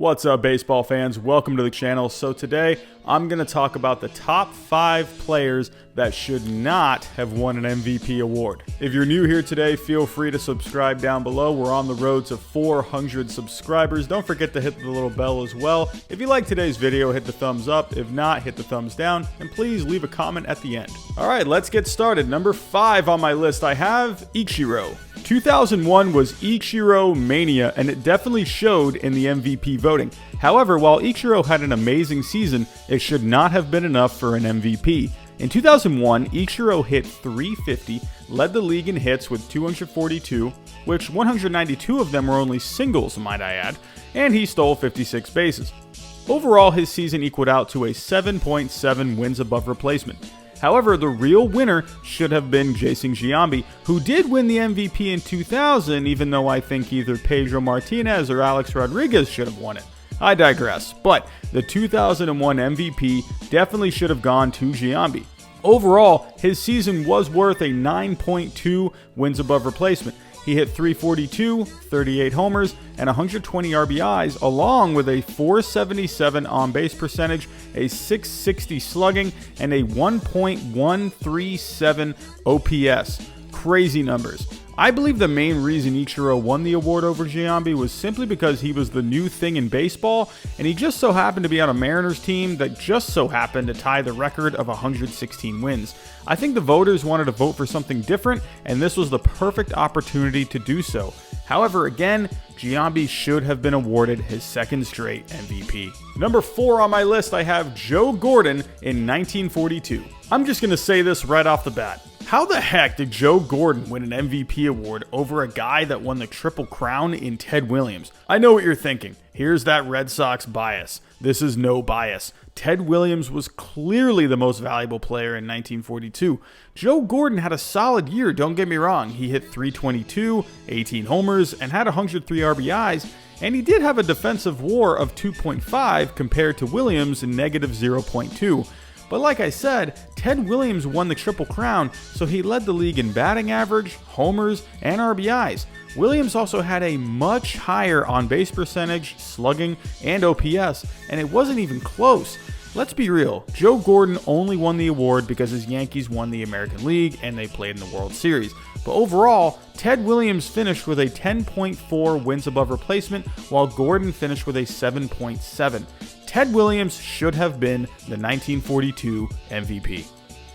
What's up, baseball fans? Welcome to the channel. So today I'm going to talk about the top 5 players that should not have won an MVP award. If you're new here today, feel free to subscribe down below. We're on the road to 400 subscribers. Don't forget to hit the little bell as well. If you like today's video, hit the thumbs up. If not, hit the thumbs down. And please leave a comment at the end. All right, let's get started. Number 5 on my list, I have Ichiro. 2001 was Ichiro mania, and it definitely showed in the MVP voting. However, while Ichiro had an amazing season, it should not have been enough for an MVP. In 2001, Ichiro hit .350, led the league in hits with 242, which 192 of them were only singles, might I add, and he stole 56 bases. Overall, his season equaled out to a 7.7 wins above replacement. However, the real winner should have been Jason Giambi, who did win the MVP in 2000, even though I think either Pedro Martinez or Alex Rodriguez should have won it. I digress, but the 2001 MVP definitely should have gone to Giambi. Overall, his season was worth a 9.2 wins above replacement. He hit .342, 38 homers, and 120 RBIs, along with a .477 on-base percentage, a .660 slugging, and a 1.137 OPS. Crazy numbers. I believe the main reason Ichiro won the award over Giambi was simply because he was the new thing in baseball, and he just so happened to be on a Mariners team that just so happened to tie the record of 116 wins. I think the voters wanted to vote for something different, and this was the perfect opportunity to do so. However, again, Giambi should have been awarded his second straight MVP. Number 4 on my list, I have Joe Gordon in 1942. I'm just going to say this right off the bat. How the heck did Joe Gordon win an MVP award over a guy that won the Triple Crown in Ted Williams? I know what you're thinking. Here's that Red Sox bias. This is no bias. Ted Williams was clearly the most valuable player in 1942. Joe Gordon had a solid year, don't get me wrong. He hit .322, 18 homers, and had 103 RBIs, and he did have a defensive WAR of 2.5 compared to Williams in negative 0.2. But like I said, Ted Williams won the Triple Crown, so he led the league in batting average, homers, and RBIs. Williams also had a much higher on-base percentage, slugging, and OPS, and it wasn't even close. Let's be real, Joe Gordon only won the award because his Yankees won the American League and they played in the World Series. But overall, Ted Williams finished with a 10.4 wins above replacement, while Gordon finished with a 7.7. Ted Williams should have been the 1942 MVP.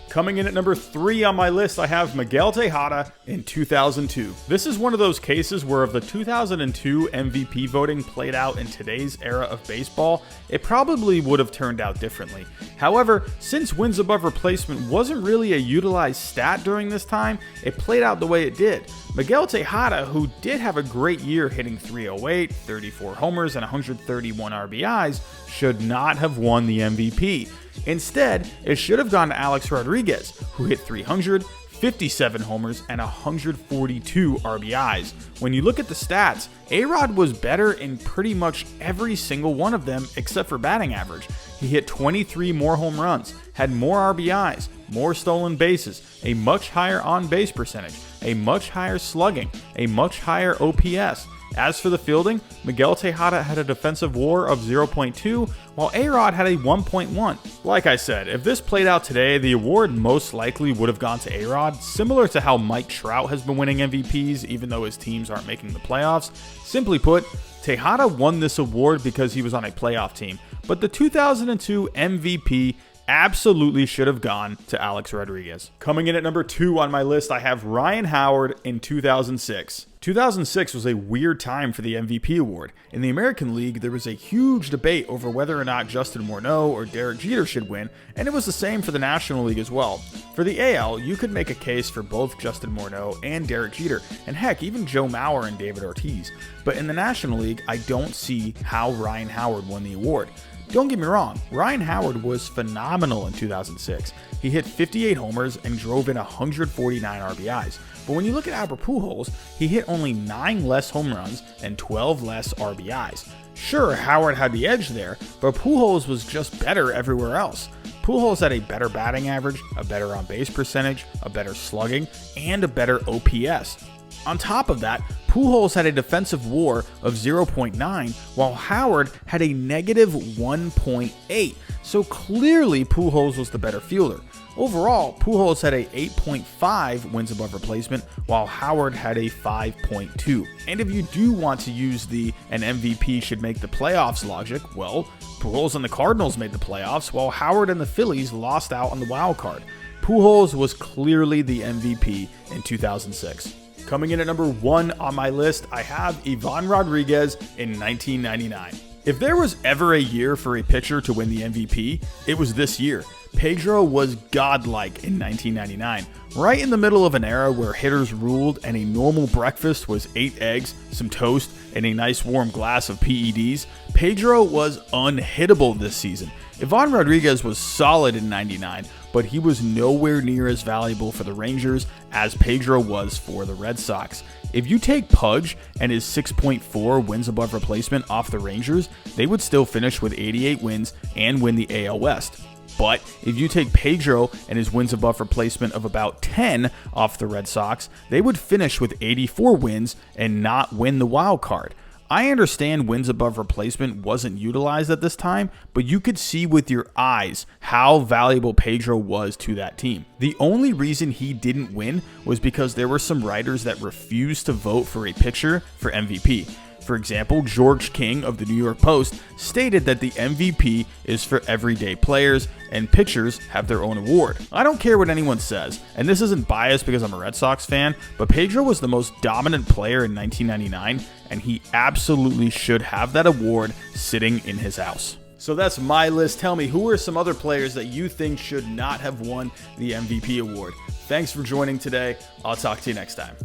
Coming in at number 3 on my list, I have Miguel Tejada in 2002. This is one of those cases where if the 2002 MVP voting played out in today's era of baseball, it probably would have turned out differently. However, since wins above replacement wasn't really a utilized stat during this time, it played out the way it did. Miguel Tejada, who did have a great year hitting .308, 34 homers, and 131 RBIs, should not have won the MVP. Instead, it should have gone to Alex Rodriguez, who hit .300, 57 homers, and 142 RBIs. When you look at the stats, A-Rod was better in pretty much every single one of them except for batting average. He hit 23 more home runs, had more RBIs, more stolen bases, a much higher on-base percentage, a much higher slugging, a much higher OPS. As for the fielding, Miguel Tejada had a defensive WAR of 0.2, while A-Rod had a 1.1. Like I said, if this played out today, the award most likely would have gone to A-Rod, similar to how Mike Trout has been winning MVPs even though his teams aren't making the playoffs. Simply put, Tejada won this award because he was on a playoff team, but the 2002 MVP absolutely should have gone to Alex Rodriguez. Coming in at number 2 on my list, I have Ryan Howard in 2006. 2006 was a weird time for the MVP award. In the American League, there was a huge debate over whether or not Justin Morneau or Derek Jeter should win, and it was the same for the National League as well. For the AL, you could make a case for both Justin Morneau and Derek Jeter, and heck, even Joe Mauer and David Ortiz. But in the National League, I don't see how Ryan Howard won the award. Don't get me wrong, Ryan Howard was phenomenal in 2006. He hit 58 homers and drove in 149 RBIs. But when you look at Albert Pujols, he hit only 9 less home runs and 12 less RBIs. Sure, Howard had the edge there, but Pujols was just better everywhere else. Pujols had a better batting average, a better on-base percentage, a better slugging, and a better OPS. On top of that, Pujols had a defensive WAR of 0.9, while Howard had a negative 1.8. So clearly Pujols was the better fielder. Overall, Pujols had a 8.5 wins above replacement, while Howard had a 5.2. And if you do want to use an MVP should make the playoffs logic, well, Pujols and the Cardinals made the playoffs, while Howard and the Phillies lost out on the wild card. Pujols was clearly the MVP in 2006. Coming in at number 1 on my list, I have Ivan Rodriguez in 1999. If there was ever a year for a pitcher to win the MVP, it was this year. Pedro was godlike in 1999, right in the middle of an era where hitters ruled and a normal breakfast was 8 eggs, some toast, and a nice warm glass of PEDs. Pedro was unhittable this season. Ivan Rodriguez was solid in 99, but he was nowhere near as valuable for the Rangers as Pedro was for the Red Sox. If you take Pudge and his 6.4 wins above replacement off the Rangers, they would still finish with 88 wins and win the AL West. But if you take Pedro and his wins above replacement of about 10 off the Red Sox, they would finish with 84 wins and not win the wild card. I understand wins above replacement wasn't utilized at this time, but you could see with your eyes how valuable Pedro was to that team. The only reason he didn't win was because there were some writers that refused to vote for a pitcher for MVP. For example, George King of the New York Post stated that the MVP is for everyday players and pitchers have their own award. I don't care what anyone says, and this isn't biased because I'm a Red Sox fan, but Pedro was the most dominant player in 1999, and he absolutely should have that award sitting in his house. So that's my list. Tell me, who are some other players that you think should not have won the MVP award? Thanks for joining today. I'll talk to you next time.